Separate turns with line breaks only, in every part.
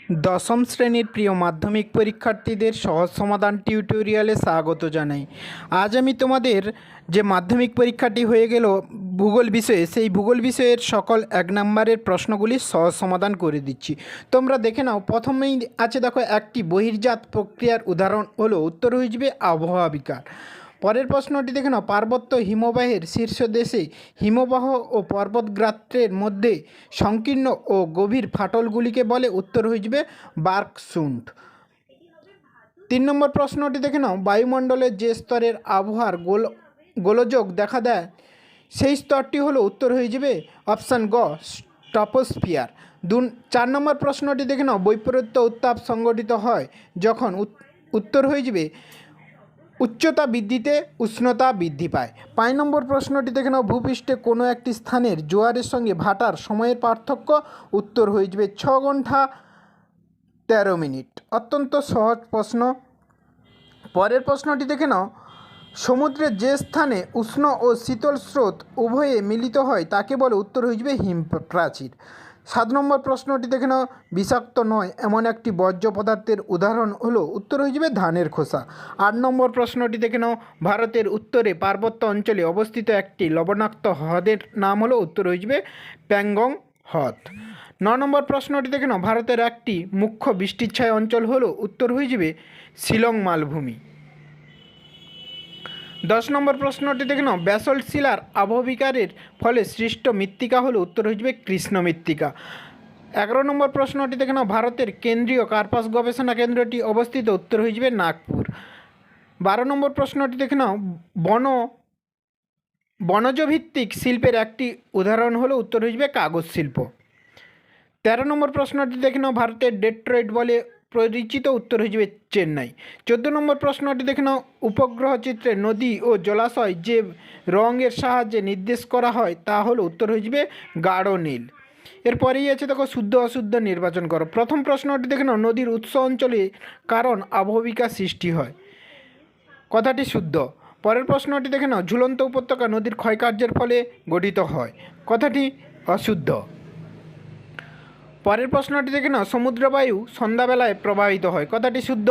দশম শ্রেণীর প্রিয় মাধ্যমিক পরীক্ষার্থীদের সহজ সমাধান টিউটোরিয়ালে স্বাগত জানাই। আজ আমি তোমাদের যে মাধ্যমিক পরীক্ষাটি হয়ে গেল ভূগোল বিষয়ে, সেই ভূগোল বিষয়ের সকল 1 নম্বরের প্রশ্নগুলি সহজ সমাধান করে দিচ্ছি। তোমরা দেখে নাও। প্রথমেই আছে দেখো, একটি বহির্জাত প্রক্রিয়ার উদাহরণ হলো, উত্তর হয়ে যাবে আবহাওয়া বিকার। পরের প্রশ্নটি দেখে নাও, পার্বত্য হিমবাহের শীর্ষদেশে হিমবাহ ও পর্বতগাত্রের মধ্যে সংকীর্ণ ও গভীর ফাটলগুলিকে বলে, উত্তর হয়ে যাবে বার্কশুন্ড। 3 নম্বর প্রশ্নটি দেখে নাও, বায়ুমণ্ডলের যে স্তরের আবহাওয়ার গোলযোগ দেখা দেয় সেই স্তরটি হলো, উত্তর হয়ে যাবে অপশান গ ট্রপোস্ফিয়ার। 4 নম্বর প্রশ্নটি দেখে নাও, বৈপরীত্য উত্তাপ সংঘটিত হয় যখন, উত্তর হয়ে যাবে উচ্চতা বৃদ্ধিতে উষ্ণতা বৃদ্ধি পায়। 5 নম্বর প্রশ্নটি দেখে নাও, ভূপৃষ্ঠে কোনো একটি স্থানের জোয়ারের সঙ্গে ভাটার সময়ের পার্থক্য, উত্তর হয়ে যাবে 6 ঘন্টা 13 মিনিট। অত্যন্ত সহজ প্রশ্ন। পরের প্রশ্নটি দেখে নাও, সমুদ্রের যে স্থানে উষ্ণ ও শীতল স্রোত উভয়ে মিলিত হয় তাকে বলে, উত্তর হয়ে যাবে হিম প্রাচীর। 7 নম্বর প্রশ্নটি দেখে নাও, বিষাক্ত নয় এমন একটি বর্জ্য পদার্থের উদাহরণ হলো, উত্তর হয়ে যাবে ধানের খোসা। 8 নম্বর প্রশ্নটি দেখে নাও, ভারতের উত্তরে পার্বত্য অঞ্চলে অবস্থিত একটি লবণাক্ত হ্রদের নাম হলো, উত্তর হয়ে যাবে প্যাংগং হ্রদ। 9 নম্বর প্রশ্নটি দেখে নাও, ভারতের একটি মুখ্য বৃষ্টিচ্ছায় অঞ্চল হলো, উত্তর হয়ে যাবে শিলং মালভূমি। 10 নম্বর প্রশ্নটি দেখে নাও, ব্যাসল্ট শিলার আবহবিকারের ফলে সৃষ্ট মৃত্তিকা হলো, উত্তর হয়ে যাবে কৃষ্ণ মৃত্তিকা। 11 নম্বর প্রশ্নটি দেখে নাও, ভারতের কেন্দ্রীয় কার্পাস গবেষণা কেন্দ্রটি অবস্থিত, উত্তর হয়ে যাবে নাগপুর। 12 নম্বর প্রশ্নটি দেখে নাও, বনজ ভিত্তিক শিল্পের একটি উদাহরণ হলো, উত্তর হয়ে যাবে কাগজ শিল্প। 13 নম্বর প্রশ্নটি দেখে নাও, ভারতের ডেট্রয়েট বলে পরিচিত, উত্তর হয়ে যাবে চেন্নাই। 14 নম্বর প্রশ্নটি দেখে নাও, উপগ্রহ চিত্রে নদী ও জলাশয় যে রঙের সাহায্যে নির্দেশ করা হয় তা হলো, উত্তর হয়ে যাবে গাঢ় নীল। এরপরেই আছে দেখো, শুদ্ধ অশুদ্ধ নির্বাচন করো। প্রথম প্রশ্নটি দেখে নাও, নদীর উৎস অঞ্চলে কারণ আবহবিকার সৃষ্টি হয়, কথাটি শুদ্ধ। পরের প্রশ্নটি দেখে নাও, ঝুলন্ত উপত্যকা নদীর ক্ষয়কার্যের ফলে গঠিত হয়, কথাটি অশুদ্ধ। পরের প্রশ্নটি দেখে নাও, সমুদ্রবায়ু সন্ধ্যাবেলায় প্রবাহিত হয়, কথাটি শুদ্ধ।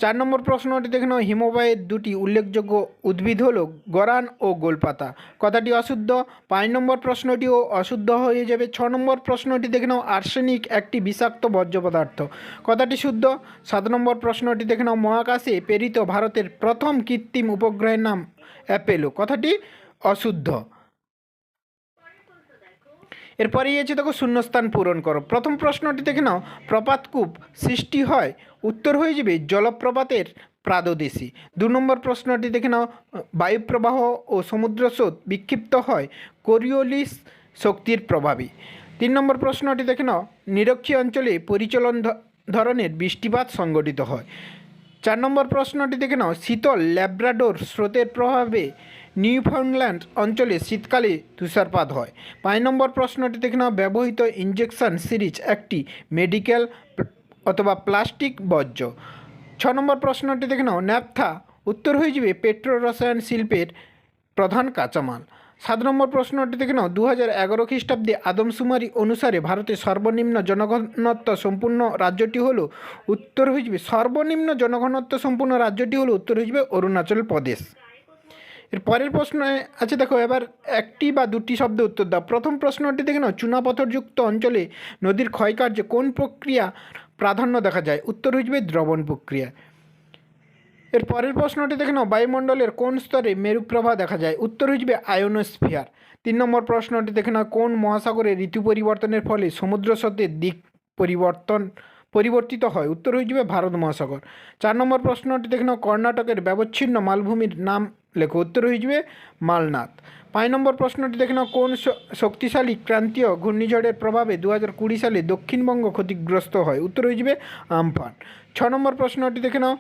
4 নম্বর প্রশ্নটি দেখে নাও, হিমবাহের দুটি উল্লেখযোগ্য উদ্ভিদ হলো গরান ও গোলপাতা, কথাটি অশুদ্ধ। 5 নম্বর প্রশ্নটিও অশুদ্ধ হয়ে যাবে। 6 নম্বর প্রশ্নটি দেখে নাও, আর্সেনিক একটি বিষাক্ত বর্জ্য পদার্থ, কথাটি শুদ্ধ। 7 নম্বর প্রশ্নটি দেখে নাও, মহাকাশে প্রেরিত ভারতের প্রথম কৃত্রিম উপগ্রহের নাম অ্যাপোলো, কথাটি অশুদ্ধ। এরপরেই আছে দেখো, শূন্যস্থান পূরণ করো। প্রথম প্রশ্নটি দেখে নাও, প্রপাতকূপ সৃষ্টি হয়, উত্তর হয়ে যাবে জলপ্রপাতের প্রাদদেশে। 2 নম্বর প্রশ্নটি দেখে নাও, বায়ুপ্রবাহ ও সমুদ্রস্রোত বিক্ষিপ্ত হয় কোরিওলিস শক্তির প্রভাবে। 3 নম্বর প্রশ্নটি দেখে নাও, নিরক্ষীয় অঞ্চলে পরিচলন ধরনের বৃষ্টিপাত সংঘটিত হয়। 4 নম্বর প্রশ্নটি দেখে নাও, শীতল ল্যাব্রাডোর স্রোতের প্রভাবে নিউফাউন্ডল্যান্ড অঞ্চলে শীতকালে তুষারপাত হয়। 5 নম্বর প্রশ্নটি দেখে নাও, ব্যবহৃত ইঞ্জেকশন সিরিজ একটি মেডিকেল অথবা প্লাস্টিক বর্জ্য। 6 নম্বর প্রশ্নটি দেখে নাও, ন্যাপথা উত্তর হয়ে যাবে পেট্রো রসায়ন শিল্পের প্রধান কাঁচামাল। 7 নম্বর প্রশ্নটি দেখে নাও, 2011 খ্রিস্টাব্দে আদমশুমারি অনুসারে ভারতের সর্বনিম্ন জনঘনত্ব সম্পূর্ণ রাজ্যটি হলো, উত্তর হয়ে যাবে সর্বনিম্ন জনঘনত্ব সম্পূর্ণ রাজ্যটি হলো, উত্তর হয়ে যাবে অরুণাচল প্রদেশ। এর পরের প্রশ্নে আছে দেখো, এবার একটি বা দুটি শব্দ উত্তর দাও। প্রথম প্রশ্নটি দেখে নাও, চুনাপাথরযুক্ত অঞ্চলে নদীর ক্ষয়কার্যে কোন প্রক্রিয়া প্রাধান্য দেখা যায়, উত্তর হয়ে যাবে দ্রবণ প্রক্রিয়া। এর পরের প্রশ্নটি দেখে নাও, বায়ুমণ্ডলের কোন স্তরে মেরুপ্রভা দেখা যায়, উত্তর হয়ে যাবে আয়োনোস্ফিয়ার। 3 নম্বর প্রশ্নটি দেখে নাও, কোন মহাসাগরে ঋতু পরিবর্তনের ফলে সমুদ্র স্রোতের দিক পরিবর্তিত হয়, উত্তর হয়ে যাবে ভারত মহাসাগর। 4 নম্বর প্রশ্নটি দেখে নাও, কর্ণাটকের ব্যবচ্ছিন্ন মালভূমির নাম লেখো, উত্তর হয়ে যাবে মালনাথ। 5 নম্বর প্রশ্নটি দেখে নাও, কোন শক্তিশালী ক্রান্তীয় ঘূর্ণিঝড়ের প্রভাবে 2020 সালে দক্ষিণবঙ্গ ক্ষতিগ্রস্ত হয়, উত্তর হয়ে যাবে আমফান। 6 নম্বর প্রশ্নটি দেখে নাও,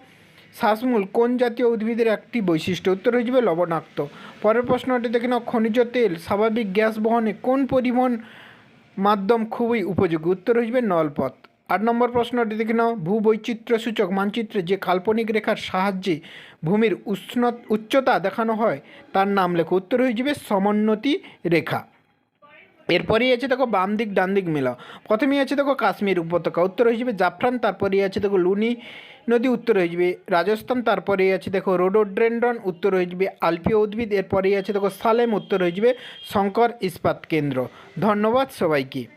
শ্বাসমূল কোন জাতীয় উদ্ভিদের একটি বৈশিষ্ট্য, উত্তর হয়ে যাবে লবণাক্ত। পরের প্রশ্নটি দেখে নাও, খনিজ তেল স্বাভাবিক গ্যাস বহনে কোন পরিবহন মাধ্যম খুবই উপযোগী, উত্তর হয়ে যাবে নলপথ। 8 নম্বর প্রশ্নটি দেখে নাও, ভূবৈচিত্র্য সূচক মানচিত্রে যে কাল্পনিক রেখার সাহায্যে ভূমির উচ্চতা দেখানো হয় তার নাম লেখো, উত্তর হয়ে যাবে সমোন্নতি রেখা। এরপরেই আছে দেখো বাম দিক ডান দিক মেলাও। প্রথমেই আছে দেখো কাশ্মীর উপত্যকা, উত্তর হয়ে যাবে জাফরান, তারপরেই আছে দেখো লুনি নদী, উত্তর হয়ে যাবে রাজস্থান, তারপরেই আছে দেখো রোডোড্রেন্ড্রন, উত্তর হয়ে যাবে আলপীয় উদ্ভিদ, এরপরেই আছে দেখো সালেম, উত্তর হয়ে যাবে শঙ্কর ইস্পাত কেন্দ্র। ধন্যবাদ সবাইকে।